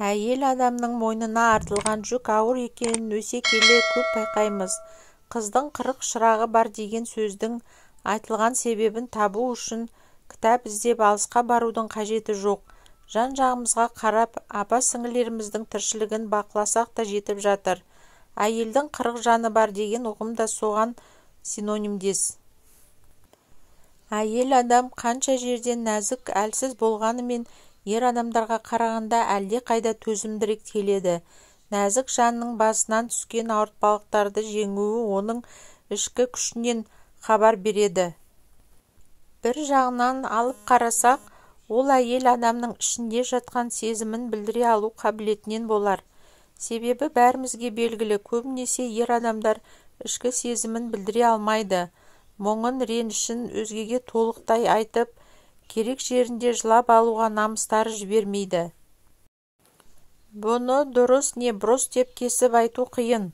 Әйел адамның мойнына артылған жүк ауыр екенін өсе келе көп байқаймыз. Қыздың 40 шырағы бар деген сөздің айтылған себебін табу үшін кітап іздеп алысқа барудың қажеті жоқ. Жан-жағымызға қарап, апа-сіңілеріміздің тіршілігін бақыласақ та жетіп жатыр. Әйелдің 40 жаны бар деген ұғым да соған синонимдес. Әйел адам қанша жерден нәзік, әлсіз болғанымен ер адамдарға қарағанда әлде қайда төзімдірек келеді. Нәзік жанның басынан түскен ауыртпалықтарды жеңуі оның ішкі күшінен хабар береді. Bir жағынан алып қарасақ, ол әйел адамның ішінде жатқан сезімін білдіре алу қабілетінен болар. Себебі бәрімізге белгілі, көбінесе ер адамдар ішкі сезімін білдіре алмайды. Мұңын, ренішін өзгеге толықтай айтып, керек жерінде жылап алуға намыстары жібермейді. Бұны дұрыс не бұрыс деп кесіп айту қиын.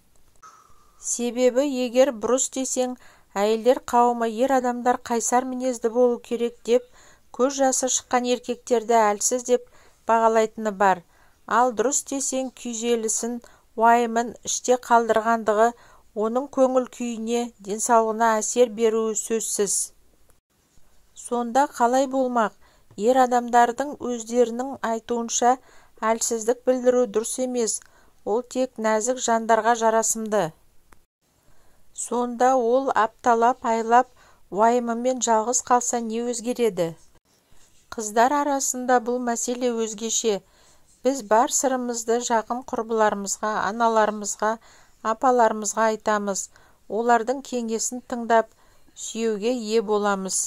Себебі егер бұрыс десең, әйелдер қауымы ер адамдар қайсар мінезді болу керек деп, көз жасы шыққан еркектерді әлсіз деп бағалайтыны бар. Ал дұрыс десең, күйзелісін, уайымын іште қалдырғандығы, оның көңіл күйіне, денсаулығына әсер беруі сөзсіз. Сонда қалай болмақ? Ер адамдардың өздерінің айтуынша әлсіздік білдіру дұрыс емес, ол тек нәзік жандарға жарасымды. Сонда ол апталап, айлап, уайымымен жалғыз қалса не өзгереді? Қыздар арасында бұл мәселе өзгеше. Біз бар сырымызды жақын құрбыларымызға, аналарымызға, апаларымызға айтамыз. Олардың кеңесін тыңдап, сүйеуге ие боламыз.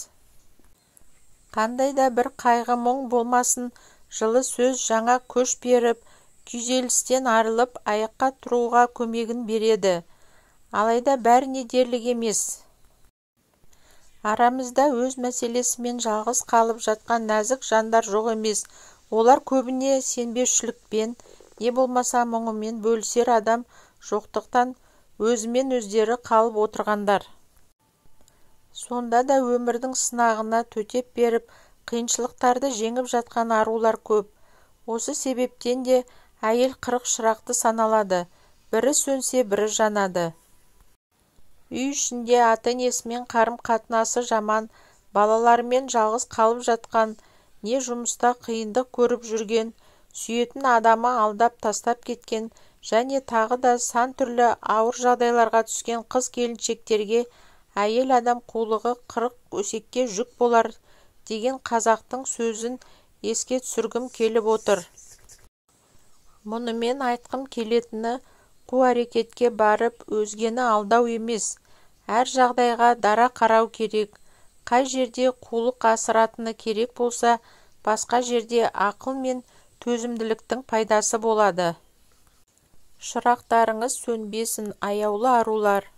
Қандай да бір қайғы мұң болмасын, жылы сөз жаңа көш беріп, күйзелістен арылып, аяққа тұруға көмегін береді. Алайда бәріне дерлік емес. Арамызда өз мәселесімен жалғыз қалып жатқан нәзік жандар жоқ емес. Олар көбіне сенбеушілікпен, не болмаса мұңымен бөлісер адам жоқтықтан өзімен өздері қалып отырғандар. Сонда да өмірдің сынағына төтеп беріп, қиыншылықтарды жеңіп жатқан арулар көп. Осы себептен де әйел 40 шырақты саналады. Бірі сөнсе, бірі жанады. Үй ішінде ата-енесімен қарым-қатынасы жаман, балаларымен жалғыз қалып жатқан, не жұмыста қиындық көріп жүрген, сүйетін адамы алдап тастап кеткен, және тағы да сан түрлі ауыр жағдайларға түскен қыз-келіншектерге әйел адам қулығы 40 өсекке жүк болар деген қазақтың сөзін еске түсіргім келіп отыр. Мұнымен айтқым келетіні, қу әрекетке барып, өзгені алдау емес. Әр жағдайға дара қарау керек. Қай жерде қулық асыратыны керек болса, басқа жерде ақыл мен төзімділіктің пайдасы болады. Шырақтарыңыз сөнбесін, аяулы арулар.